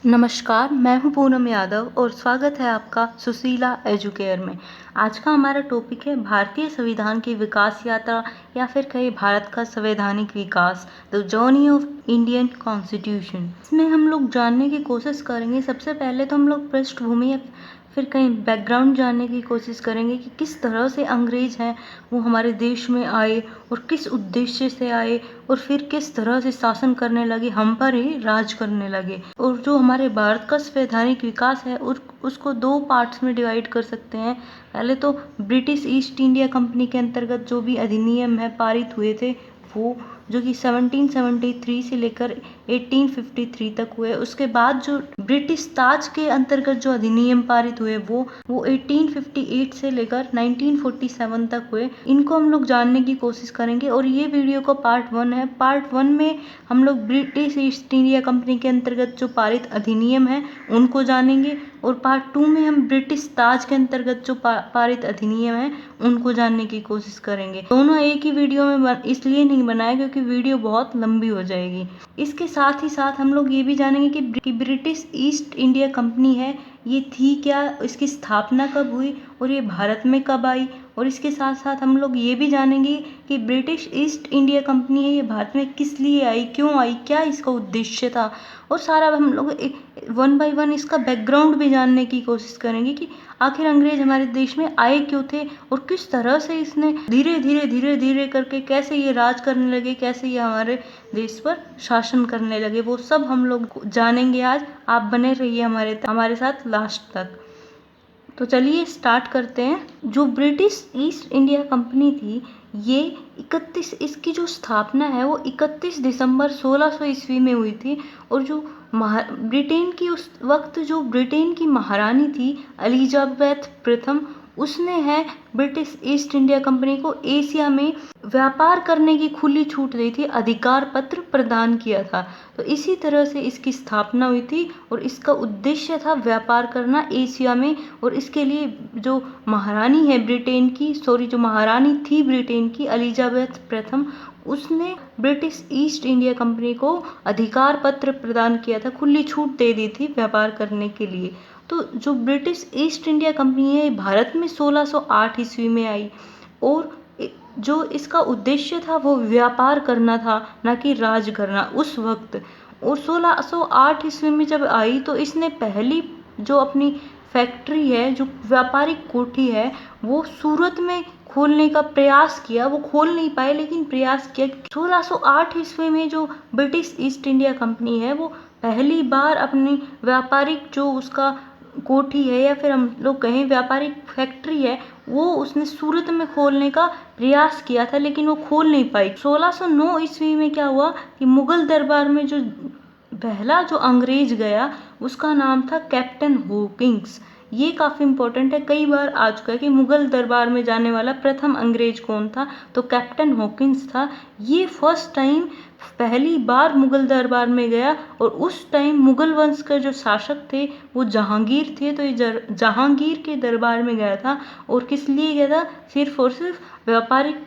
नमस्कार, मैं हूँ पूनम यादव और स्वागत है आपका सुशीला एजुकेयर में। आज का हमारा टॉपिक है भारतीय संविधान की विकास यात्रा या फिर कहें भारत का संवैधानिक विकास, the journey of Indian constitution. इसमें हम लोग जानने की कोशिश करेंगे। सबसे पहले तो हम लोग पृष्ठभूमि या फिर कहीं बैकग्राउंड जानने की कोशिश करेंगे कि किस तरह से अंग्रेज हैं वो हमारे देश में आए और किस उद्देश्य से आए और फिर किस तरह से शासन करने लगे, हम पर ही राज करने लगे। और जो हमारे भारत का संवैधानिक विकास है उसको दो पार्ट्स में डिवाइड कर सकते हैं। पहले तो ब्रिटिश ईस्ट इंडिया कंपनी के अंतर्गत जो भी अधिनियम है पारित हुए थे वो, जो कि 1773 से लेकर 1853 तक हुए। उसके बाद जो ब्रिटिश ताज के अंतर्गत जो अधिनियम पारित हुए वो 1858 से लेकर 1947 तक हुए। इनको हम लोग जानने की कोशिश करेंगे और ये वीडियो का पार्ट 1 है। पार्ट 1 में हम लोग ब्रिटिश ईस्ट इंडिया कंपनी के अंतर्गत जो पारित अधिनियम है उनको जानेंगे और पार्ट 2 में हम ब्रिटिश ताज के अंतर्गत जो पारित अधिनियम है उनको जानने की कोशिश करेंगे। दोनों एक ही वीडियो में इसलिए नहीं बनाया क्योंकि वीडियो बहुत लंबी हो जाएगी। इसके साथ ही साथ हम लोग ये भी जानेंगे कि ब्रिटिश ईस्ट इंडिया कंपनी है ये थी क्या, इसकी स्थापना कब हुई और ये भारत में कब आई। और इसके साथ साथ हम लोग ये भी जानेंगे कि ब्रिटिश ईस्ट इंडिया कंपनी है ये भारत में किस लिए आई, क्यों आई, क्या इसका उद्देश्य था। और सारा हम लोग 1 बाय 1 इसका बैकग्राउंड भी जानने की कोशिश करेंगे कि आखिर अंग्रेज हमारे देश में आए क्यों थे और किस तरह से इसने धीरे धीरे करके कैसे ये राज करने लगे, कैसे ये हमारे देश पर शासन करने लगे, वो सब हम लोग जानेंगे आज। आप बने रहिए हमारे साथ लास्ट तक। तो चलिए स्टार्ट करते हैं। जो ब्रिटिश ईस्ट इंडिया कंपनी थी ये 31 इसकी जो स्थापना है वो 31 दिसंबर 1600 ईस्वी में हुई थी। और जो ब्रिटेन की उस वक्त जो ब्रिटेन की महारानी थी एलिजाबेथ प्रथम, उसने है ब्रिटिश ईस्ट इंडिया कंपनी को एशिया में व्यापार करने की खुली छूट दी थी, अधिकार पत्र प्रदान किया था। तो इसी तरह से इसकी स्थापना हुई थी और इसका उद्देश्य था व्यापार करना एशिया में। और इसके लिए जो महारानी है ब्रिटेन की, जो महारानी थी ब्रिटेन की एलिजाबेथ प्रथम, उसने ब्रिटिश ईस्ट इंडिया कंपनी को अधिकार पत्र प्रदान किया था, खुली छूट दे दी थी व्यापार करने के लिए। तो जो ब्रिटिश ईस्ट इंडिया कंपनी है भारत में 1608 ईस्वी में आई और जो इसका उद्देश्य था वो व्यापार करना था, ना कि राज करना उस वक्त। और 1608 ईस्वी में जब आई तो इसने पहली जो अपनी फैक्ट्री है, जो व्यापारिक कोठी है, वो सूरत में खोलने का प्रयास किया। वो खोल नहीं पाए लेकिन प्रयास किया। 1608 ईस्वी में जो ब्रिटिश ईस्ट इंडिया कंपनी है वो पहली बार अपनी व्यापारिक जो उसका कोठी है या फिर हम लोग कहें व्यापारिक फैक्ट्री है वो उसने सूरत में खोलने का प्रयास किया था, लेकिन वो खोल नहीं पाई। 1609 ईस्वी में क्या हुआ कि मुगल दरबार में जो पहला जो अंग्रेज गया उसका नाम था कैप्टन हॉकिंस। ये काफ़ी इम्पोर्टेंट है, कई बार आ चुका है कि मुगल दरबार में जाने वाला प्रथम अंग्रेज कौन था, तो कैप्टन हॉकिंस था। ये फर्स्ट टाइम पहली बार मुगल दरबार में गया और उस टाइम मुगल वंश का जो शासक थे वो जहांगीर थे। तो ये जहांगीर के दरबार में गया था और किस लिए गया था, सिर्फ और सिर्फ व्यापारिक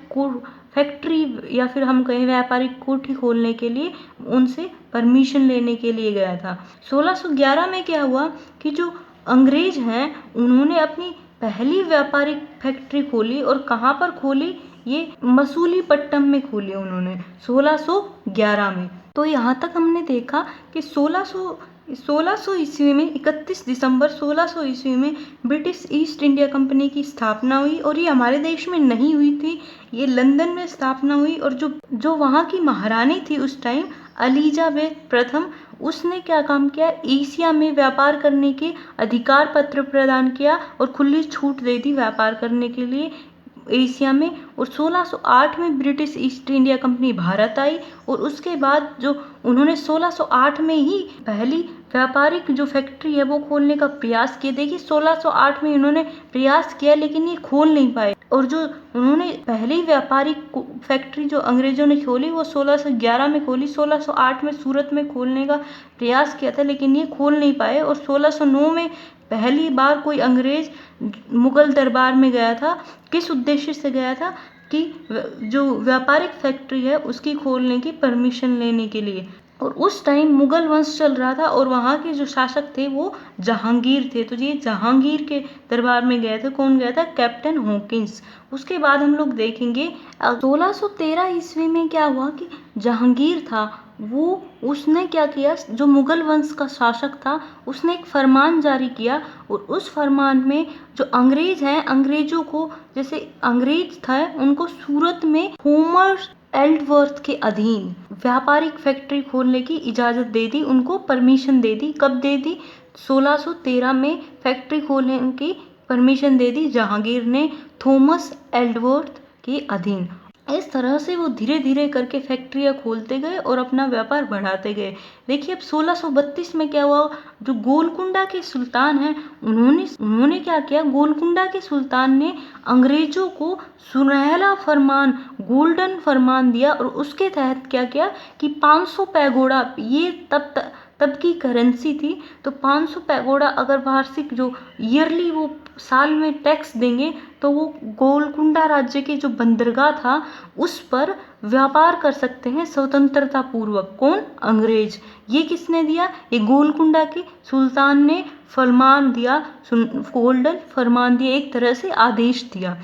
फैक्ट्री या फिर हम कहें व्यापारिक कोठी खोलने के लिए उनसे परमिशन लेने के लिए गया था। 1611 में क्या हुआ कि जो अंग्रेज हैं उन्होंने अपनी पहली व्यापारिक फैक्ट्री खोली और कहाँ पर खोली, ये मसूलीपट्टनम में खोली उन्होंने 1611 में। तो यहाँ तक हमने देखा कि 1600 ईस्वी में 31 दिसंबर 1600 ईस्वी में ब्रिटिश ईस्ट इंडिया कंपनी की स्थापना हुई और ये हमारे देश में नहीं हुई थी, ये लंदन में स्थापना हुई। और जो वहाँ की महारानी थी उस टाइम एलिजाबेथ प्रथम, उसने क्या काम किया, एशिया में व्यापार करने के अधिकार पत्र प्रदान किया और खुली छूट दे दी व्यापार करने के लिए एशिया में। और 1608 में British East India Company Bharat आई और उसके बाद जो उन्होंने 1608 में ही पहली व्यापारिक जो फैक्ट्री है वो खोलने का प्रयास किया। देखिए 1608 में इन्होंने प्रयास किया लेकिन ये खोल नहीं पाए। और जो उन्होंने पहली व्यापारिक फैक्ट्री जो अंग्रेजों ने खोली वो 1611 में खोली। 1608 में सूरत में खोलने का प्रयास किया था लेकिन ये खोल नहीं पाए। और 1609 में पहली बार कोई अंग्रेज मुगल दरबार में गया था, किस उद्देश्य से गया था कि जो व्यापारिक फैक्ट्री है उसकी खोलने की परमिशन लेने के लिए। और उस टाइम मुगल वंश चल रहा था और वहाँ के जो शासक थे वो जहांगीर थे। तो ये जहांगीर के दरबार में गए थे। कौन गया था? Captain Hawkins. उसके बाद हम लोग देखेंगे 1613 ईस्वी में क्या हुआ कि जहांगीर था वो उसने क्या किया, जो मुगल वंश का शासक था उसने एक फरमान जारी किया और उस फरमान में जो अंग्रेज हैं, अंग्रेजों को, जैसे अंग्रेज था उनको सूरत में थॉमस एल्डवर्थ के अधीन व्यापारिक फैक्ट्री खोलने की इजाज़त दे दी, उनको परमिशन दे दी। कब दे दी? 1613 में फैक्ट्री खोलने की परमिशन दे दी जहांगीर ने थॉमस एल्डवर्थ के अधीन। इस तरह से वो धीरे धीरे करके फैक्ट्रियाँ खोलते गए और अपना व्यापार बढ़ाते गए। देखिए अब 1632 में क्या हुआ, जो गोलकुंडा के सुल्तान हैं उन्होंने क्या किया, गोलकुंडा के सुल्तान ने अंग्रेजों को सुनहरा फरमान, गोल्डन फरमान दिया और उसके तहत क्या किया कि 500 पैगोडा, ये तब की करेंसी थी, तो 500 पैगोडा अगर वार्षिक जो ईयरली वो साल में टैक्स देंगे तो वो गोलकुंडा राज्य के जो बंदरगाह था उस पर व्यापार कर सकते हैं स्वतंत्रता पूर्वक। कौन? अंग्रेज। ये किसने दिया? ये गोलकुंडा के सुल्तान ने फरमान दिया, गोल्डन फरमान दिया, एक तरह से आदेश दिया।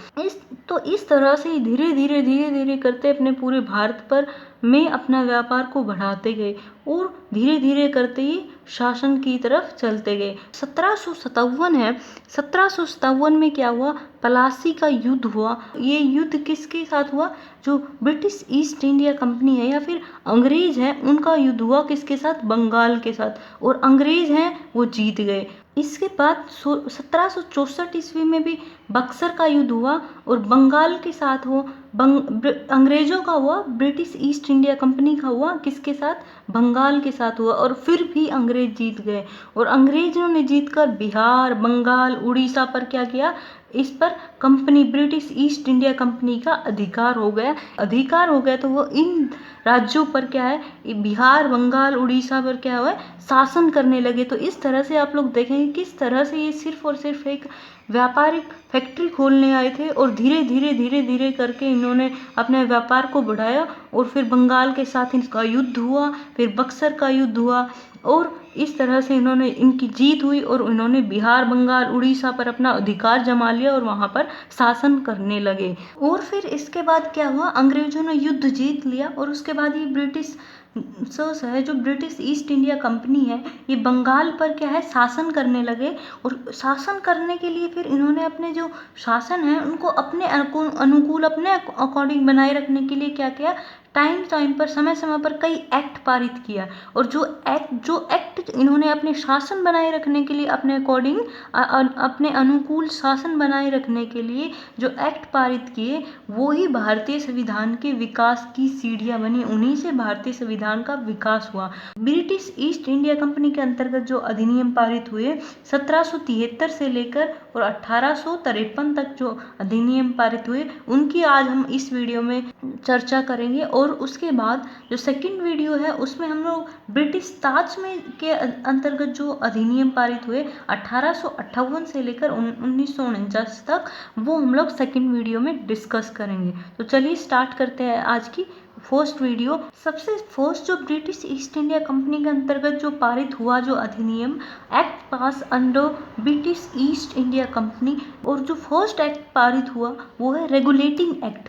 इस तरह से धीरे धीरे करते अपने पूरे भारत पर में अपना व्यापार को बढ़ाते गए और धीरे धीरे करते ही शासन की तरफ चलते गए। 1757 है, 1757 में क्या हुआ, प्लासी का युद्ध हुआ। ये युद्ध किसके साथ हुआ? जो ब्रिटिश ईस्ट इंडिया कंपनी है या फिर अंग्रेज हैं उनका युद्ध हुआ। किसके साथ? बंगाल के साथ। और अंग्रेज हैं वो जीत गए। इसके बाद 1764 ईस्वी में भी बक्सर का युद्ध हुआ और बंगाल के साथ हो, अंग्रेजों का हुआ, ब्रिटिश ईस्ट इंडिया कंपनी का हुआ। किसके साथ? बंगाल के साथ हुआ और फिर भी अंग्रेज जीत गए। और अंग्रेजों ने जीतकर बिहार, बंगाल, उड़ीसा पर क्या किया, इस पर company, British East India company का अधिकार हो गया। तो वो इन राज्यों पर क्या है, बिहार, बंगाल, उड़ीसा पर क्या हुआ, शासन करने लगे। तो इस तरह से आप लोग देखेंगे किस तरह से ये सिर्फ और सिर्फ एक व्यापारिक फैक्ट्री खोलने आए थे और धीरे धीरे करके इन्होंने अपने व्यापार को बढ़ाया और फिर बंगाल के साथ इनका युद्ध हुआ, फिर बक्सर का युद्ध हुआ और इस तरह से इनकी जीत हुई और इन्होंने बिहार, बंगाल, उड़ीसा पर अपना अधिकार जमा लिया और वहाँ पर शासन करने लगे। और फिर इसके बाद क्या हुआ, अंग्रेजों ने युद्ध जीत लिया और उसके बाद ये ब्रिटिश है, जो ब्रिटिश ईस्ट इंडिया कंपनी है, ये बंगाल पर क्या है, शासन करने लगे। और शासन करने के लिए फिर इन्होंने अपने जो शासन है उनको अपने अनुकूल, अपने अकॉर्डिंग बनाए रखने के लिए क्या किया, टाइम पर, समय पर कई एक्ट पारित किया। और जो एक्ट इन्होंने अपने शासन बनाए रखने के लिए, अपने अकॉर्डिंग, अपने अनुकूल शासन बनाए रखने के लिए जो एक्ट पारित किए, वो ही भारतीय संविधान के विकास की सीढ़ियां बनी। उन्हीं से भारतीय संविधान का विकास हुआ। ब्रिटिश ईस्ट इंडिया कंपनी के अंतर्गत जो अधिनियम पारित हुए 1773 से लेकर और 1853 तक जो अधिनियम पारित हुए, उनकी आज हम इस वीडियो में चर्चा करेंगे। और उसके बाद जो सेकंड वीडियो है उसमें हम लोग ब्रिटिश ताज में के अंतर्गत जो अधिनियम पारित हुए 1858 से लेकर 1949 तक, वो हम लोग सेकंड वीडियो में डिस्कस करेंगे। तो चलिए स्टार्ट करते हैं आज की फर्स्ट वीडियो। सबसे फर्स्ट जो ब्रिटिश ईस्ट इंडिया कंपनी के अंतर्गत जो पारित हुआ जो अधिनियम, एक्ट पास under British East India company, और जो फर्स्ट एक्ट पारित हुआ वो है रेगुलेटिंग एक्ट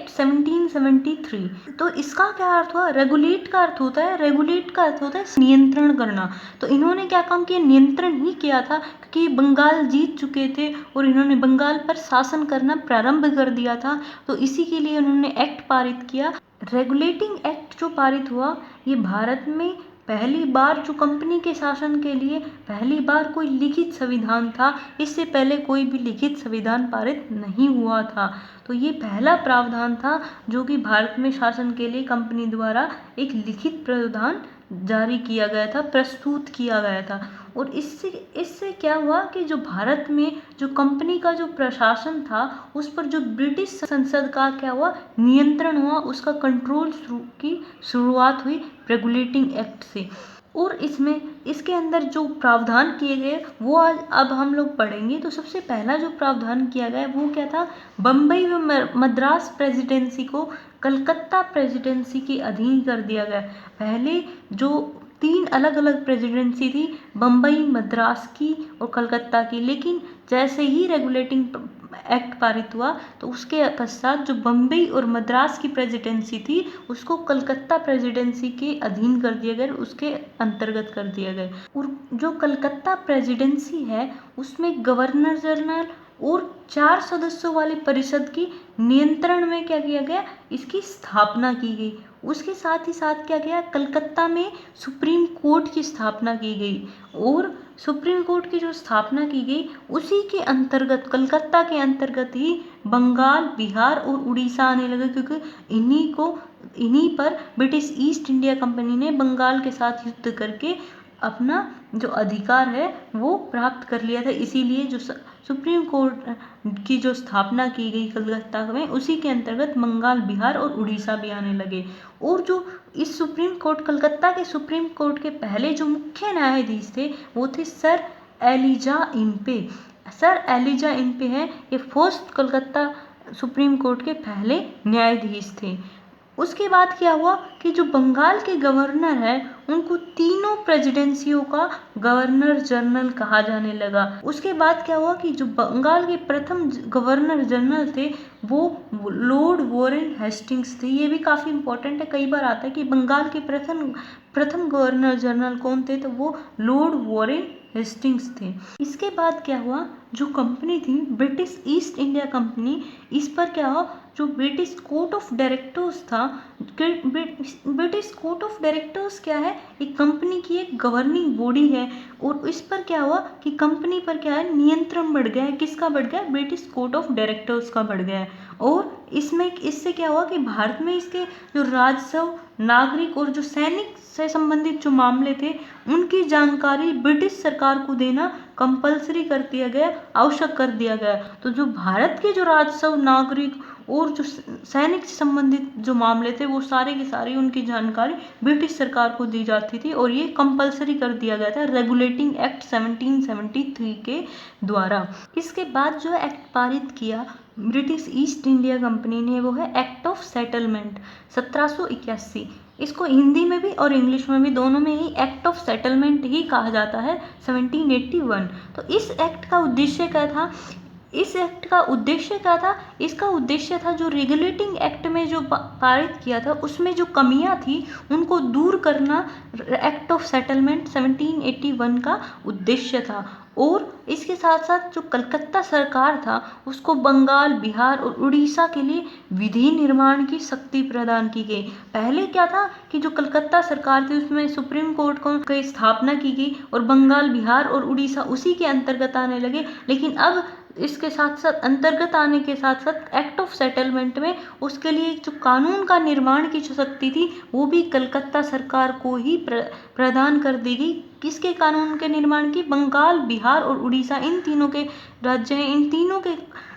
1773। तो इसका क्या अर्थ हुआ? रेगुलेट का अर्थ होता है नियंत्रण करना। तो इन्होंने क्या काम किया, नियंत्रण ही किया था, क्योंकि बंगाल जीत चुके थे और इन्होंने बंगाल पर शासन करना प्रारंभ कर दिया था। तो इसी के लिए उन्होंने एक्ट पारित किया। रेगुलेटिंग एक्ट जो पारित हुआ, ये भारत में पहली बार जो कंपनी के शासन के लिए पहली बार कोई लिखित संविधान था। इससे पहले कोई भी लिखित संविधान पारित नहीं हुआ था। तो ये पहला प्रावधान था जो कि भारत में शासन के लिए कंपनी द्वारा एक लिखित प्रावधान जारी किया गया था, प्रस्तुत किया गया था। और इससे क्या हुआ कि जो भारत में जो कंपनी का जो प्रशासन था उस पर जो ब्रिटिश संसद का क्या हुआ, नियंत्रण हुआ, उसका कंट्रोल की शुरुआत हुई रेगुलेटिंग एक्ट से। और इसके अंदर जो प्रावधान किए गए वो आज अब हम लोग पढ़ेंगे। तो सबसे पहला जो प्रावधान किया गया वो क्या था, बम्बई व मद्रास प्रेसिडेंसी को कलकत्ता प्रेसिडेंसी के अधीन कर दिया गया। पहले जो 3 अलग अलग प्रेसिडेंसी थी, बम्बई, मद्रास की और कलकत्ता की, लेकिन जैसे ही रेगुलेटिंग एक्ट पारित हुआ तो उसके पश्चात जो बम्बई और मद्रास की प्रेसिडेंसी थी उसको कलकत्ता प्रेसिडेंसी के अधीन कर दिया गया, उसके अंतर्गत कर दिया गया। और जो कलकत्ता प्रेसिडेंसी है उसमें गवर्नर जनरल और 4 सदस्यों वाली परिषद की नियंत्रण में क्या किया गया, इसकी स्थापना की गई। उसके साथ ही साथ क्या किया, कलकत्ता में सुप्रीम कोर्ट की स्थापना की गई। और सुप्रीम कोर्ट की जो स्थापना की गई उसी के अंतर्गत, कलकत्ता के अंतर्गत ही बंगाल, बिहार और उड़ीसा आने लगे, क्योंकि इन्हीं पर ब्रिटिश ईस्ट इंडिया कंपनी ने बंगाल के साथ युद्ध करके अपना जो अधिकार है वो प्राप्त कर लिया था। इसीलिए जो सुप्रीम कोर्ट की जो स्थापना की गई कलकत्ता में, उसी के अंतर्गत बंगाल, बिहार और उड़ीसा भी आने लगे। और जो इस सुप्रीम कोर्ट, कलकत्ता के सुप्रीम कोर्ट के पहले जो मुख्य न्यायाधीश थे वो थे sir Elijah Impey. Sir Elijah Impey हैं, ये फर्स्ट कलकत्ता सुप्रीम कोर्ट के पहले न्यायाधीश थे। उसके बाद क्या हुआ कि जो बंगाल के गवर्नर हैं उनको तीनों प्रेसिडेंसियों का गवर्नर जनरल कहा जाने लगा। उसके बाद क्या हुआ कि जो बंगाल के प्रथम गवर्नर जनरल थे वो लॉर्ड वॉरेन हेस्टिंग्स थे। ये भी काफ़ी इंपॉर्टेंट है, कई बार आता है कि बंगाल के प्रथम गवर्नर जनरल कौन थे, तो वो लॉर्ड वॉरेन हेस्टिंग्स थे। इसके बाद क्या हुआ, जो कंपनी थी ब्रिटिश ईस्ट इंडिया कंपनी, इस पर क्या हुआ, जो ब्रिटिश कोर्ट ऑफ डायरेक्टर्स था, ब्रिटिश कोर्ट ऑफ डायरेक्टर्स क्या है, एक कंपनी की एक गवर्निंग बॉडी है। और इस पर क्या हुआ कि कंपनी पर क्या है, नियंत्रण बढ़ गया है। किसका बढ़ गया, ब्रिटिश कोर्ट ऑफ डायरेक्टर्स का बढ़ गया है। और इससे क्या हुआ कि भारत में इसके जो राजस्व, नागरिक और जो सैनिक से संबंधित जो मामले थे उनकी जानकारी ब्रिटिश सरकार को देना कंपलसरी कर दिया गया, आवश्यक कर दिया गया। तो जो भारत के जो राजस्व, नागरिक और जो सैनिक से संबंधित जो मामले थे वो सारे की सारी उनकी जानकारी ब्रिटिश सरकार को दी जाती थी, और ये कंपलसरी कर दिया गया था रेगुलेटिंग एक्ट 1773 के द्वारा। इसके बाद जो एक्ट पारित किया ब्रिटिश ईस्ट इंडिया कंपनी ने वो है एक्ट ऑफ सेटलमेंट 1781। इसको हिंदी में भी और इंग्लिश में भी, दोनों में ही एक्ट ऑफ सेटलमेंट ही कहा जाता है, 1781। तो इस एक्ट का उद्देश्य क्या था, इसका उद्देश्य था जो रेगुलेटिंग एक्ट में जो पारित किया था उसमें जो कमियां थी उनको दूर करना, एक्ट ऑफ सेटलमेंट 1781 का उद्देश्य था। और इसके साथ साथ जो कलकत्ता सरकार था उसको बंगाल, बिहार और उड़ीसा के लिए विधि निर्माण की शक्ति प्रदान की गई। पहले क्या था कि जो कलकत्ता सरकार थी उसमें सुप्रीम कोर्ट की स्थापना की गई और बंगाल, बिहार और उड़ीसा उसी के अंतर्गत आने लगे, लेकिन अब इसके साथ साथ अंतर्गत आने के साथ साथ एक्ट ऑफ सेटलमेंट में उसके लिए जो कानून का निर्माण की जो शक्ति थी वो भी कलकत्ता सरकार को ही प्रदान कर दी गई। किसके कानून के निर्माण की, बंगाल, बिहार और उड़ीसा, इन तीनों के राज्य हैं, इन तीनों के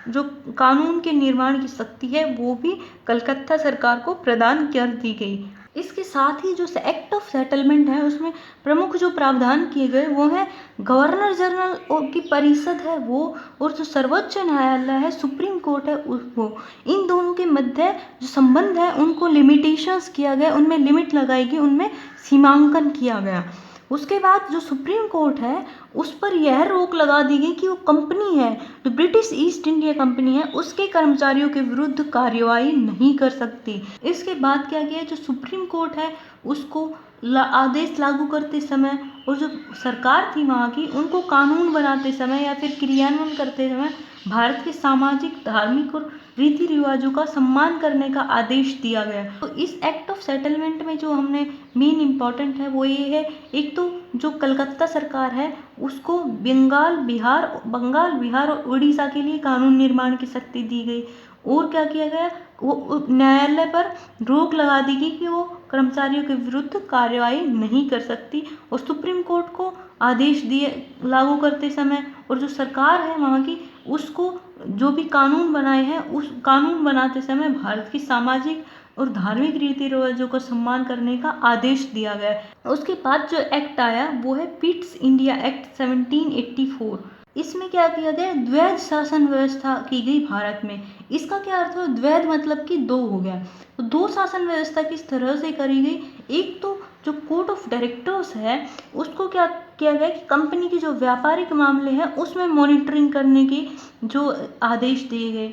जो कानून के निर्माण की शक्ति है वो भी कलकत्ता सरकार को प्रदान कर दी गई। इसके साथ ही जो एक्ट ऑफ सेटलमेंट है उसमें प्रमुख जो प्रावधान किए गए वो है गवर्नर जनरल की परिषद है वो, और जो सर्वोच्च न्यायालय है, सुप्रीम कोर्ट है वो, इन दोनों के मध्य जो संबंध है उनको लिमिटेशंस किया गया, उनमें लिमिट लगाई गई, उनमें सीमांकन किया गया। उसके बाद जो सुप्रीम कोर्ट है उस पर यह रोक लगा दी गई कि वो कंपनी है, जो ब्रिटिश ईस्ट इंडिया कंपनी है, उसके कर्मचारियों के विरुद्ध कार्यवाही नहीं कर सकती। इसके बाद क्या किया, जो सुप्रीम कोर्ट है उसको आदेश लागू करते समय और जो सरकार थी वहाँ की, उनको कानून बनाते समय या फिर क्रियान्वयन करते समय भारत के सामाजिक, धार्मिक और रीति रिवाजों का सम्मान करने का आदेश दिया गया। तो इस एक्ट ऑफ सेटलमेंट में जो हमने मेन इम्पॉर्टेंट है वो ये है, एक तो जो कलकत्ता सरकार है उसको बंगाल, बिहार और उड़ीसा के लिए कानून निर्माण की शक्ति दी गई। और क्या किया गया, वो न्यायालय पर रोक लगा दी गई कि वो कर्मचारियों के विरुद्ध कार्यवाही नहीं कर सकती, और सुप्रीम कोर्ट को आदेश दिए लागू करते समय, और जो सरकार है वहाँ की उसको जो भी कानून बनाए हैं उस कानून बनाते समय भारत की सामाजिक, और धार्मिक रीति रिवाजों का सम्मान करने का आदेश दिया गया। उसके बाद जो एक्ट आया वो है पिट्स इंडिया एक्ट 1784। इसमें क्या किया गया, द्वैध शासन व्यवस्था की गई भारत में। इसका क्या अर्थ है, द्वैध मतलब कि दो हो गया। तो दो शासन व्यवस्था किस तरह से करी गई, एक तो जो कोर्ट ऑफ डायरेक्टर्स है उसको क्या किया गया कि कंपनी के जो व्यापारिक मामले हैं उसमें मॉनिटरिंग करने की जो आदेश दिए गए।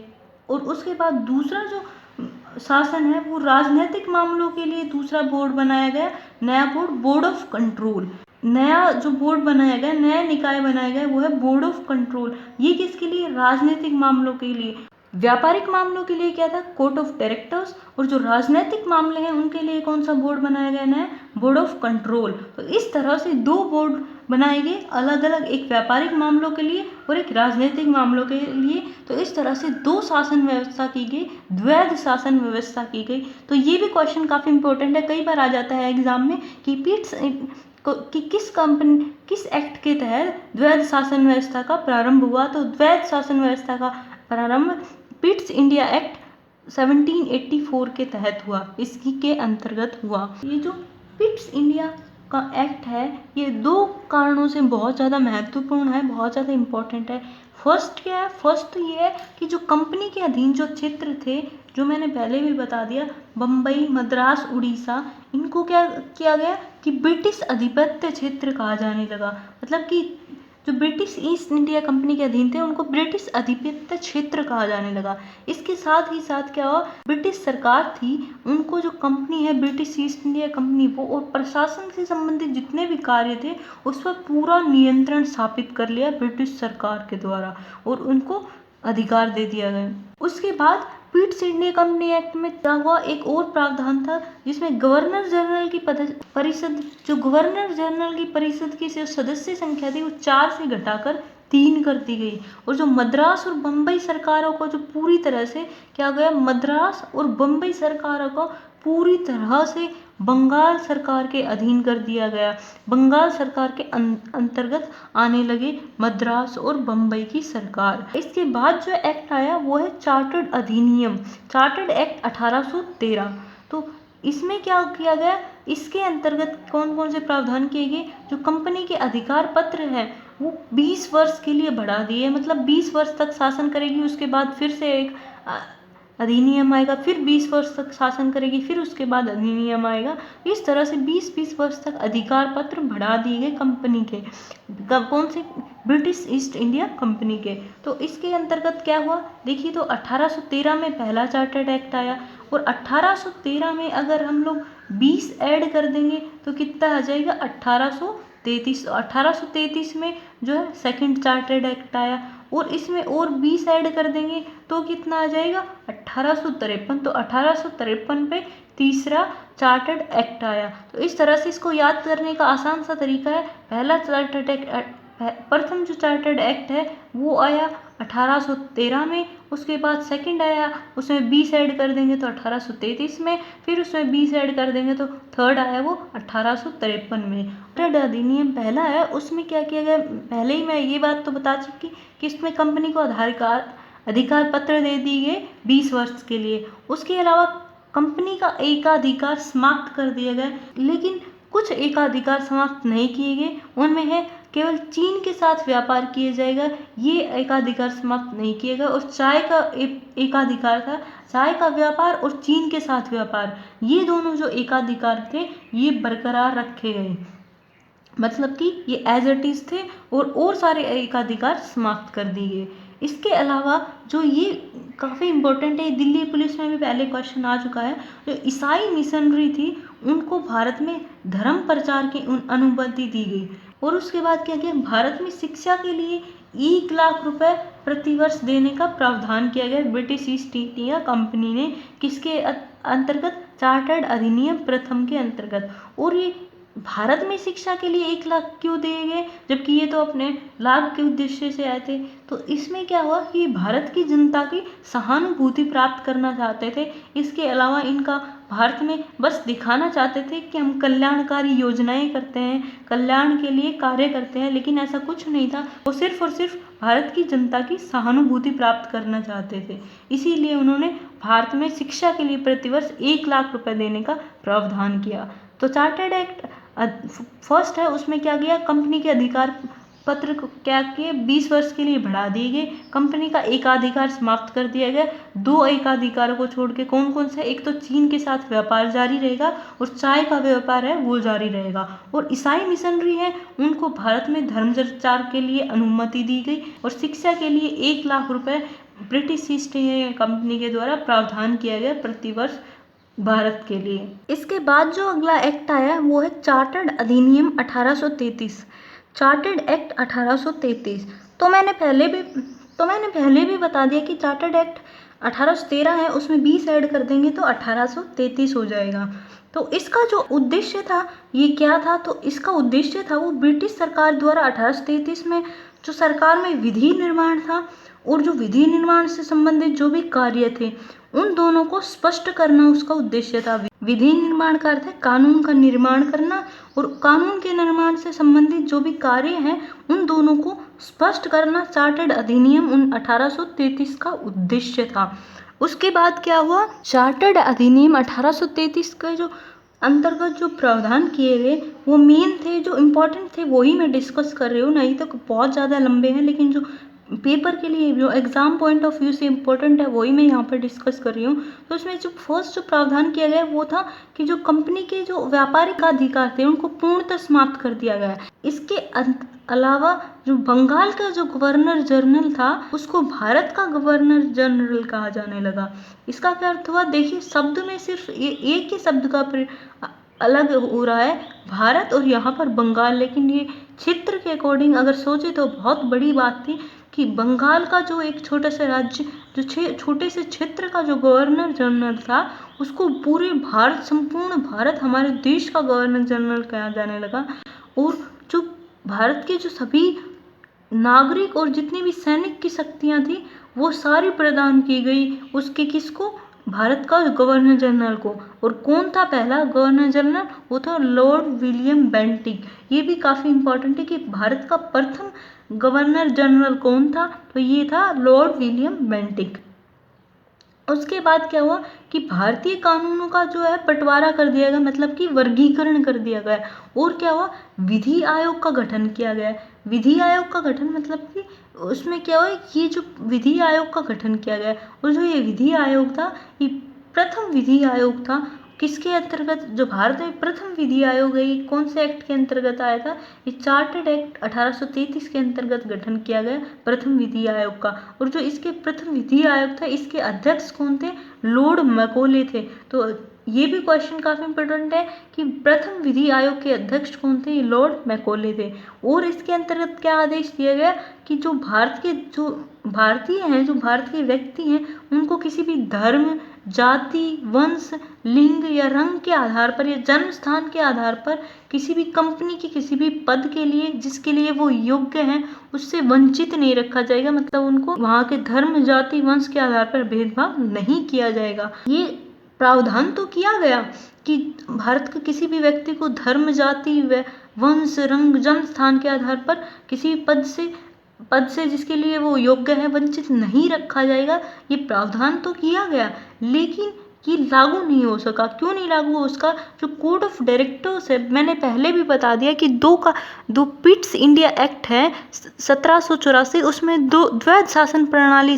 और उसके बाद दूसरा जो शासन है वो राजनीतिक मामलों के लिए दूसरा बोर्ड बनाया गया, नया बोर्ड, बोर्ड ऑफ कंट्रोल। नया जो बोर्ड बनाया गया, नया निकाय बनाया गया वो है बोर्ड ऑफ कंट्रोल। ये किसके लिए, राजनीतिक मामलों के लिए। व्यापारिक मामलों के लिए क्या था, कोर्ट ऑफ डायरेक्टर्स, और जो राजनीतिक मामले हैं उनके लिए कौन सा बोर्ड बनाया गया, नया बोर्ड ऑफ कंट्रोल। तो इस तरह से दो बोर्ड बनाए गए अलग अलग, एक व्यापारिक मामलों के लिए और एक राजनीतिक मामलों के लिए। तो इस तरह से दो शासन व्यवस्था की गई, द्वैध शासन व्यवस्था की गई। तो ये भी क्वेश्चन काफी इंपॉर्टेंट है, कई बार आ जाता है एग्जाम में कि किस एक्ट के तहत द्वैध शासन व्यवस्था का प्रारंभ हुआ। तो द्वैध शासन व्यवस्था का प्रारंभ पिट्स इंडिया एक्ट 1784 के तहत हुआ, इसकी के अंतर्गत हुआ। ये जो पिट्स इंडिया का एक्ट है ये दो कारणों से बहुत ज़्यादा महत्वपूर्ण है, बहुत ज़्यादा इम्पोर्टेंट है। फर्स्ट क्या है, फर्स्ट ये है कि जो कंपनी के अधीन जो क्षेत्र थे, जो मैंने पहले भी बता दिया, बम्बई, मद्रास, उड़ीसा, इनको क्या किया गया कि ब्रिटिश आधिपत्य क्षेत्र कहा जाने लगा। मतलब कि जो ब्रिटिश ईस्ट इंडिया कंपनी के अधीन थे उनको ब्रिटिश आधिपत्य क्षेत्र कहा जाने लगा। इसके साथ ही साथ क्या हुआ, ब्रिटिश सरकार थी उनको जो कंपनी है ब्रिटिश ईस्ट इंडिया कंपनी वो और प्रशासन से संबंधित जितने भी कार्य थे उस पर पूरा नियंत्रण स्थापित कर लिया ब्रिटिश सरकार के द्वारा और उनको अधिकार दे दिया गया। उसके बाद पिट्स इंडिया कंपनी एक्ट में क्या हुआ, एक और प्रावधान था जिसमें गवर्नर जनरल की परिषद, जो गवर्नर जनरल की परिषद की जो सदस्य संख्या थी वो 4 से घटाकर 3 कर दी गई। और जो मद्रास और बम्बई सरकारों को जो पूरी तरह से क्या गया, मद्रास और बम्बई सरकारों को पूरी तरह से बंगाल सरकार के अधीन कर दिया गया। बंगाल सरकार के अंतर्गत आने लगे मद्रास और बम्बई की सरकार। इसके बाद जो एक्ट आया वो है चार्टर्ड अधिनियम, चार्टर्ड एक्ट 1813। तो इसमें क्या किया गया, इसके अंतर्गत कौन कौन से प्रावधान किए गए, जो कंपनी के अधिकार पत्र हैं वो 20 वर्ष के लिए बढ़ा दिए, मतलब 20 वर्ष तक शासन करेगी, उसके बाद फिर से एक अधिनियम आएगा, फिर 20 वर्ष तक शासन करेगी, फिर उसके बाद अधिनियम आएगा। इस तरह से 20-20 वर्ष तक अधिकार पत्र बढ़ा दिए गए कंपनी के, कौन से, ब्रिटिश ईस्ट इंडिया कंपनी के। तो इसके अंतर्गत क्या हुआ, देखिए, तो 1813 में पहला चार्टर्ड एक्ट आया और 1813 में अगर हम लोग 20 ऐड कर देंगे तो कितना आ जाएगा, 1833। 1833 में जो है सेकंड चार्टर्ड एक्ट आया और इसमें और 20 ऐड कर देंगे तो कितना आ जाएगा, 1853। तो 1853 पे तीसरा चार्टर्ड एक्ट आया। तो इस तरह से इसको याद करने का आसान सा तरीका है, पहला चार्टर्ड एक्ट, प्रथम जो चार्टर्ड एक्ट है वो आया 1813 में, उसके बाद सेकंड आया उसमें 20 ऐड कर देंगे तो 1833 में, फिर उसमें 20 ऐड कर देंगे तो थर्ड आया वो 1853 में। चार्टर्ड अधिनियम पहला है, उसमें क्या किया गया, पहले ही मैं ये बात तो बता चुकी कि इसमें कंपनी को अधिकार पत्र दे दिए गए 20 वर्ष के लिए। उसके अलावा कंपनी का एकाधिकार समाप्त कर दिया गया, लेकिन कुछ एकाधिकार समाप्त नहीं किए गए, उनमें है केवल चीन के साथ व्यापार किया जाएगा, ये एकाधिकार समाप्त नहीं किया गया। और चाय का एकाधिकार था, चाय का व्यापार और चीन के साथ व्यापार, ये दोनों जो एकाधिकार थे ये बरकरार रखे गए, मतलब कि ये एज इट इज थे और सारे एकाधिकार समाप्त कर दिए गए। इसके अलावा जो ये काफ़ी इम्पोर्टेंट है, दिल्ली पुलिस में भी पहले क्वेश्चन आ चुका है, जो ईसाई मिशनरी थी उनको भारत में धर्म प्रचार की अनुमति दी गई। और उसके बाद क्या किया, भारत में शिक्षा के लिए 1 लाख रुपए प्रतिवर्ष देने का प्रावधान किया गया ब्रिटिश ईस्ट इंडिया कंपनी ने, किसके अंतर्गत, चार्टर्ड अधिनियम प्रथम के अंतर्गत। और ये भारत में शिक्षा के लिए 1 लाख क्यों दिए गए, जबकि ये तो अपने लाभ के उद्देश्य से आए थे। तो इसमें क्या हुआ कि भारत की जनता की सहानुभूति प्राप्त करना चाहते थे। इसके अलावा इनका भारत में बस दिखाना चाहते थे कि हम कल्याणकारी योजनाएं करते हैं, कल्याण के लिए कार्य करते हैं, लेकिन ऐसा कुछ नहीं था। वो सिर्फ और सिर्फ भारत की जनता की सहानुभूति प्राप्त करना चाहते थे। इसीलिए उन्होंने भारत में शिक्षा के लिए प्रतिवर्ष 1 लाख रुपए देने का प्रावधान किया। तो चार्टर्ड एक्ट फर्स्ट है, उसमें क्या किया, कंपनी के अधिकार पत्र को क्या किए, 20 वर्ष के लिए बढ़ा दिए गए। कंपनी का एकाधिकार समाप्त कर दिया गया। 2 एकाधिकारों को छोड़ के कौन कौन से, एक तो चीन के साथ व्यापार जारी रहेगा और चाय का व्यापार है वो जारी रहेगा। और ईसाई मिशनरी है उनको भारत में धर्म प्रचार के लिए अनुमति दी गई। और शिक्षा के लिए 1 लाख रुपए ब्रिटिश ईस्ट इंडिया कंपनी के द्वारा प्रावधान किया गया प्रतिवर्ष भारत के लिए। इसके बाद जो अगला एक्ट आया वो है चार्टर्ड अधिनियम 1833। Chartered act 1833। तो मैंने पहले भी बता दिया कि चार्टर्ड एक्ट 1813 है, उसमें 20 ऐड कर देंगे तो 1833 हो जाएगा। तो इसका जो उद्देश्य था ये क्या था, तो इसका उद्देश्य था वो ब्रिटिश सरकार द्वारा 1833 में जो सरकार में विधि निर्माण था और जो विधि निर्माण से संबंधित जो भी कार्य थे उन दोनों को स्पष्ट करना उसका उद्देश्य था। विधि निर्माण का अर्थ है कानून का निर्माण करना, और कानून के निर्माण से संबंधित जो भी कार्य हैं उन दोनों को स्पष्ट करना चार्टर्ड अधिनियम 1833 का उद्देश्य था। उसके बाद क्या हुआ, चार्टर्ड अधिनियम 1833 का जो अंतर्गत जो प्रावधान किए गए वो मेन थे, जो इम्पोर्टेंट थे वही मैं डिस्कस कर रही हूँ, नहीं तो बहुत ज़्यादा लंबे हैं, लेकिन जो पेपर के लिए जो एग्जाम पॉइंट ऑफ व्यू से इम्पोर्टेंट है वही मैं यहाँ पर डिस्कस कर रही हूँ। तो इसमें जो फर्स्ट जो प्रावधान किया गया वो था कि जो कंपनी के जो व्यापारिक अधिकार थे उनको पूर्णतः समाप्त कर दिया गया। इसके अलावा जो बंगाल का जो गवर्नर जनरल था उसको भारत का गवर्नर जनरल कहा जाने लगा। इसका क्या अर्थ हुआ, देखिए शब्द में सिर्फ एक ही शब्द का अलग हो रहा है, भारत और यहाँ पर बंगाल, लेकिन ये क्षेत्र के अकॉर्डिंग अगर सोचे तो बहुत बड़ी बात थी कि बंगाल का जो एक छोटा सा राज्य, जो छोटे से क्षेत्र का जो गवर्नर जनरल था उसको पूरे भारत, संपूर्ण भारत, हमारे देश का गवर्नर जनरल कहा जाने लगा। और जो भारत के जो सभी नागरिक और जितनी भी सैनिक की शक्तियाँ थी वो सारी प्रदान की गई उसके, किसको, भारत का गवर्नर जनरल को। और कौन था पहला गवर्नर जनरल, वो था लॉर्ड विलियम बेंटिक। ये भी काफ़ी इंपॉर्टेंट है कि भारत का प्रथम गवर्नर जनरल कौन था, तो ये था लॉर्ड विलियम बेंटिक। उसके बाद क्या हुआ कि भारतीय कानूनों का जो है बंटवारा कर दिया गया, मतलब कि वर्गीकरण कर दिया गया। और क्या हुआ, विधि आयोग का गठन किया गया। विधि आयोग का गठन मतलब कि उसमें क्या हुआ, ये जो विधि आयोग का गठन किया गया और जो ये विधि आयोग था ये प्रथम विधि आयोग था। किसके अंतर्गत, जो भारत में प्रथम विधि आयोग है ये कौन से एक्ट के अंतर्गत आया था, ये चार्टर्ड एक्ट 1833 के अंतर्गत गठन किया गया प्रथम विधि आयोग का। और जो इसके प्रथम विधि आयोग था इसके अध्यक्ष कौन थे, लॉर्ड मैकॉले थे। तो ये भी क्वेश्चन काफ़ी इंपॉर्टेंट है कि प्रथम विधि आयोग के अध्यक्ष कौन थे, ये लॉर्ड मैकॉले थे। और इसके अंतर्गत क्या आदेश दिया गया कि जो भारत के जो भारतीय हैं, जो भारत के व्यक्ति हैं, उनको किसी भी धर्म, जाति, वंश, लिंग या रंग के आधार पर या जन्म स्थान के आधार पर किसी भी कंपनी के किसी भी पद के लिए जिसके लिए वो योग्य हैं उससे वंचित नहीं रखा जाएगा। मतलब उनको वहाँ के धर्म, जाति, वंश के आधार पर भेदभाव नहीं किया जाएगा। ये प्रावधान तो किया गया कि भारत के किसी भी व्यक्ति को धर्म, जाति, वंश, रंग, जन्म स्थान के आधार पर किसी पद से जिसके लिए वो योग्य है वंचित नहीं रखा जाएगा। ये प्रावधान तो किया गया, लेकिन ये लागू नहीं हो सका। क्यों नहीं लागू हो सका, जो कोड ऑफ डायरेक्टर्स है, मैंने पहले भी बता दिया कि दो पिट्स इंडिया एक्ट है 1784, उसमें द्वैध शासन प्रणाली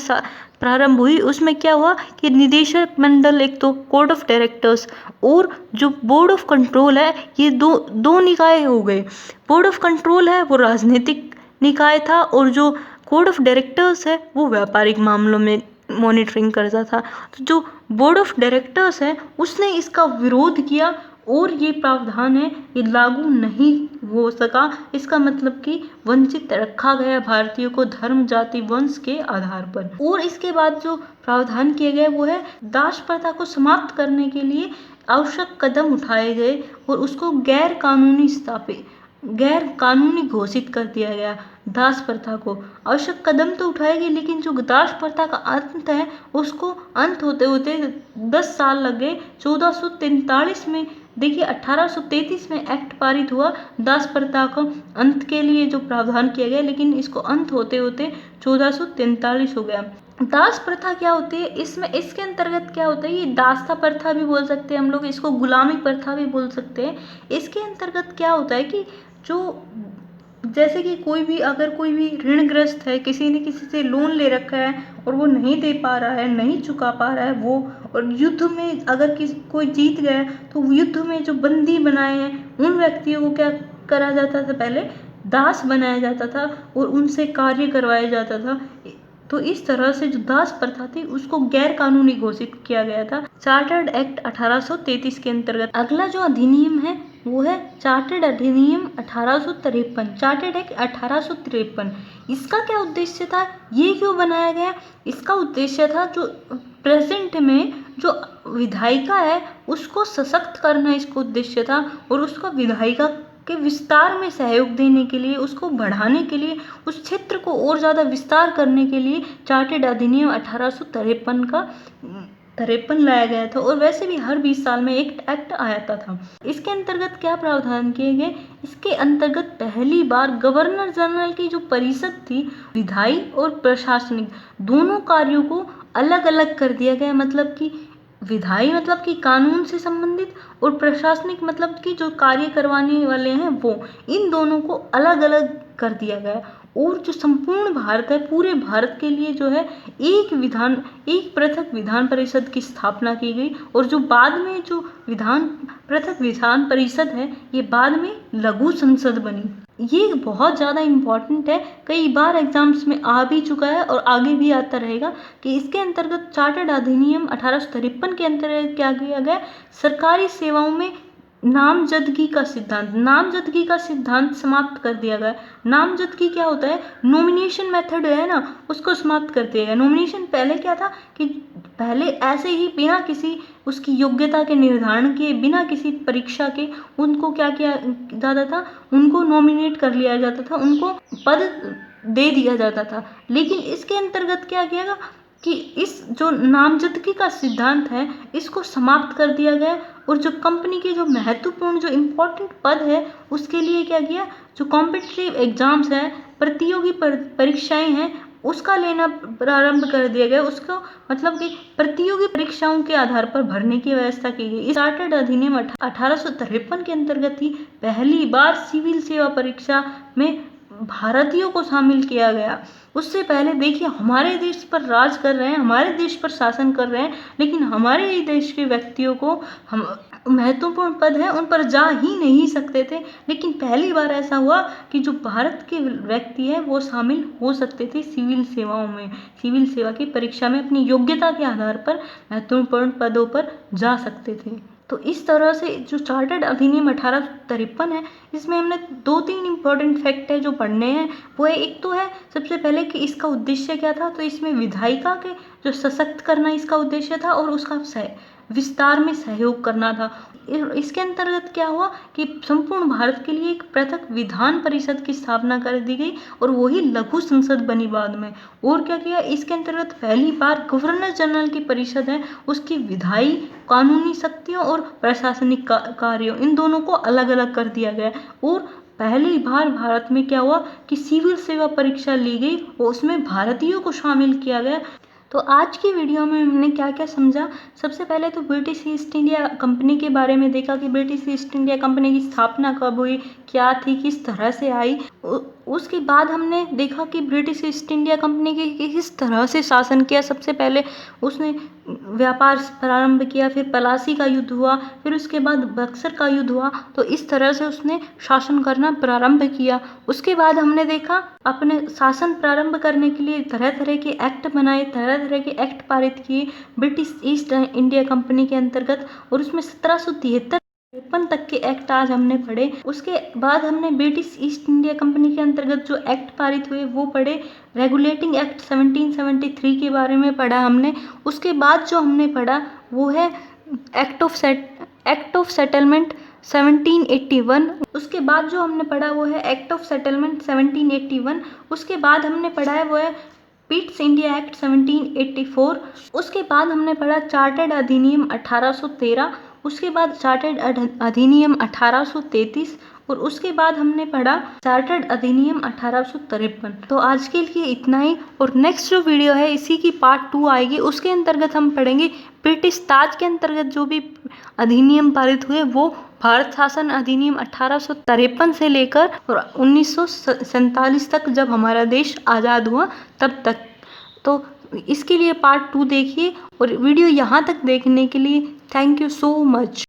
प्रारंभ हुई। उसमें क्या हुआ कि निदेशक मंडल, एक तो कोड ऑफ डायरेक्टर्स और जो बोर्ड ऑफ कंट्रोल है, ये दो निकाय हो गए। बोर्ड ऑफ कंट्रोल है वो राजनीतिक निकाय था और जो कोड ऑफ डायरेक्टर्स है वो व्यापारिक मामलों में मॉनिटरिंग करता था। तो जो बोर्ड ऑफ डायरेक्टर्स है उसने इसका विरोध किया और ये प्रावधान है ये लागू नहीं हो सका। इसका मतलब कि वंचित रखा गया भारतीयों को धर्म, जाति, वंश के आधार पर। और इसके बाद जो प्रावधान किए गए वो है दास प्रथा को समाप्त करने के लिए आवश्यक कदम उठाए गए और उसको गैर कानूनी घोषित कर दिया गया। दास प्रथा को आवश्यक कदम तो उठाए गए, लेकिन जो दास प्रथा का अंत है उसको अंत होते होते 10 साल लग गए। 1443 में देखिए 1833 में एक्ट पारित हुआ दास प्रथा का अंत के लिए जो प्रावधान किया गया, लेकिन इसको अंत होते होते 1443 हो गया। दास प्रथा क्या होती है, इसमें इसके अंतर्गत क्या होता है, ये दास्ता प्रथा भी बोल सकते हैं हम लोग, इसको गुलामी प्रथा भी बोल सकते हैं। इसके अंतर्गत क्या होता है कि जो जैसे कि अगर कोई भी ऋणग्रस्त है, किसी ने किसी से लोन ले रखा है और वो नहीं दे पा रहा है, नहीं चुका पा रहा है वो, और युद्ध में अगर कोई जीत गया तो युद्ध में जो बंदी बनाए हैं उन व्यक्तियों को क्या करा जाता था, पहले दास बनाया जाता था और उनसे कार्य करवाया जाता था। तो इस तरह से जो दास प्रथा थी उसको गैर कानूनी घोषित किया गया था चार्टर्ड एक्ट 1833 के अंतर्गत। अगला जो अधिनियम है वो है चार्टर्ड अधिनियम 1853, चार्टर्ड एक्ट 1853। इसका क्या उद्देश्य था, ये क्यों बनाया गया? इसका उद्देश्य था जो प्रेजेंट में जो विधायिका है उसको सशक्त करना इसका उद्देश्य था, और उसका विधायिका के विस्तार में सहयोग देने के लिए, उसको बढ़ाने के लिए, उस क्षेत्र को और ज़्यादा विस्तार करने के लिए चार्टर्ड अधिनियम 1853 लाया गया था। और वैसे भी हर 20 साल में एक एक्ट आता था। इसके अंतर्गत क्या प्रावधान किए गए, इसके अंतर्गत पहली बार गवर्नर जनरल की जो परिषद थी, विधायी और प्रशासनिक दोनों कार्यों को अलग अलग कर दिया गया। मतलब कि विधायी मतलब कि कानून से संबंधित, और प्रशासनिक मतलब कि जो कार्य करवाने वाले हैं वो, इन दोनों को अलग अलग कर दिया गया। और जो संपूर्ण भारत है, पूरे भारत के लिए जो है एक पृथक विधान परिषद की स्थापना की गई। और जो बाद में जो पृथक विधान परिषद है ये बाद में लघु संसद बनी। ये बहुत ज़्यादा इम्पॉर्टेंट है, कई बार एग्जाम्स में आ भी चुका है और आगे भी आता रहेगा कि इसके अंतर्गत चार्टर्ड अधिनियम 1853 के अंतर्गत क्या किया गया, सरकारी सेवाओं में नामजदगी का सिद्धांत समाप्त कर दिया गया। नामजदगी क्या होता है, नॉमिनेशन मेथड है ना, उसको समाप्त कर दिया गया। नॉमिनेशन पहले क्या था कि पहले ऐसे ही बिना किसी उसकी योग्यता के निर्धारण के, बिना किसी परीक्षा के उनको क्या किया जाता था, उनको नॉमिनेट कर लिया जाता था, उनको पद दे दिया जाता था। लेकिन इसके अंतर्गत क्या किया गया कि इस जो नामजदगी का सिद्धांत है इसको समाप्त कर दिया गया, और जो कंपनी के जो महत्वपूर्ण जो इम्पोर्टेंट पद है उसके लिए क्या किया, जो कॉम्पिटिटिव एग्जाम्स हैं, प्रतियोगी परीक्षाएं हैं, उसका लेना प्रारंभ कर दिया गया। उसको मतलब कि प्रतियोगी परीक्षाओं के आधार पर भरने की व्यवस्था की गई। इस चार्टर्ड अधिनियम 1853 के अंतर्गत ही पहली बार सिविल सेवा परीक्षा में भारतीयों को शामिल किया गया। उससे पहले देखिए हमारे देश पर राज कर रहे हैं, हमारे देश पर शासन कर रहे हैं, लेकिन हमारे ही देश के व्यक्तियों को हम महत्वपूर्ण पद है उन पर जा ही नहीं सकते थे। लेकिन पहली बार ऐसा हुआ कि जो भारत के व्यक्ति है वो शामिल हो सकते थे सिविल सेवाओं में, सिविल सेवा की परीक्षा में अपनी योग्यता के आधार पर महत्वपूर्ण पदों पर जा सकते थे। तो इस तरह से जो चार्टर्ड अधिनियम 1853 है इसमें हमने 2-3 इम्पोर्टेंट फैक्ट है जो पढ़ने हैं। वो है, एक तो है सबसे पहले कि इसका उद्देश्य क्या था, तो इसमें विधायिका के जो सशक्त करना इसका उद्देश्य था और उसका विस्तार में सहयोग करना था। इसके अंतर्गत क्या हुआ कि संपूर्ण भारत के लिए एक पृथक विधान परिषद की स्थापना कर दी गई और वही लघु संसद बनी बाद में। और क्या किया, इसके अंतर्गत पहली बार गवर्नर जनरल की परिषद है उसकी विधायी, कानूनी शक्तियों और प्रशासनिक कार्यों, इन दोनों को अलग अलग कर दिया गया। और पहली बार भारत में क्या हुआ कि सिविल सेवा परीक्षा ली गई और उसमें भारतीयों को शामिल किया गया। तो आज की वीडियो में हमने क्या क्या समझा, सबसे पहले तो ब्रिटिश ईस्ट इंडिया कंपनी के बारे में देखा कि ब्रिटिश ईस्ट इंडिया कंपनी की स्थापना कब हुई, क्या थी, किस तरह से आई। उसके बाद हमने देखा कि ब्रिटिश ईस्ट इंडिया कंपनी के किस तरह से शासन किया। सबसे पहले उसने व्यापार प्रारंभ किया, फिर पलासी का युद्ध हुआ, फिर उसके बाद बक्सर का युद्ध हुआ। तो इस तरह से उसने शासन करना प्रारंभ किया। उसके बाद हमने देखा अपने शासन प्रारंभ करने के लिए तरह तरह के एक्ट बनाए, तरह तरह के एक्ट पारित किए ब्रिटिश ईस्ट इंडिया कंपनी के अंतर्गत। और उसमें 1773 53 तक के एक्ट आज हमने पढ़े। उसके बाद हमने ब्रिटिश ईस्ट इंडिया कंपनी के अंतर्गत जो एक्ट पारित हुए वो पढ़े। रेगुलेटिंग एक्ट 1773 के बारे में पढ़ा हमने। उसके बाद जो हमने पढ़ा वो है एक्ट ऑफ सेटलमेंट 1781। उसके बाद जो हमने पढ़ा वो है एक्ट ऑफ सेटलमेंट 1781। उसके बाद हमने पढ़ा है वो है पिट्स इंडिया एक्ट 1784। उसके बाद हमने पढ़ा चार्टर्ड अधिनियम 1813। उसके बाद चार्टर्ड अधिनियम 1833 और उसके बाद हमने पढ़ा चार्टर्ड अधिनियम 1853। तो आज के लिए इतना ही, और नेक्स्ट जो वीडियो है इसी की पार्ट 2 आएगी। उसके अंतर्गत हम पढ़ेंगे ब्रिटिश ताज के अंतर्गत जो भी अधिनियम पारित हुए वो भारत शासन अधिनियम 1853 से लेकर और 1947 तक, जब हमारा देश आज़ाद हुआ तब तक। तो इसके लिए पार्ट 2 देखिए, और वीडियो यहाँ तक देखने के लिए थैंक यू सो मच।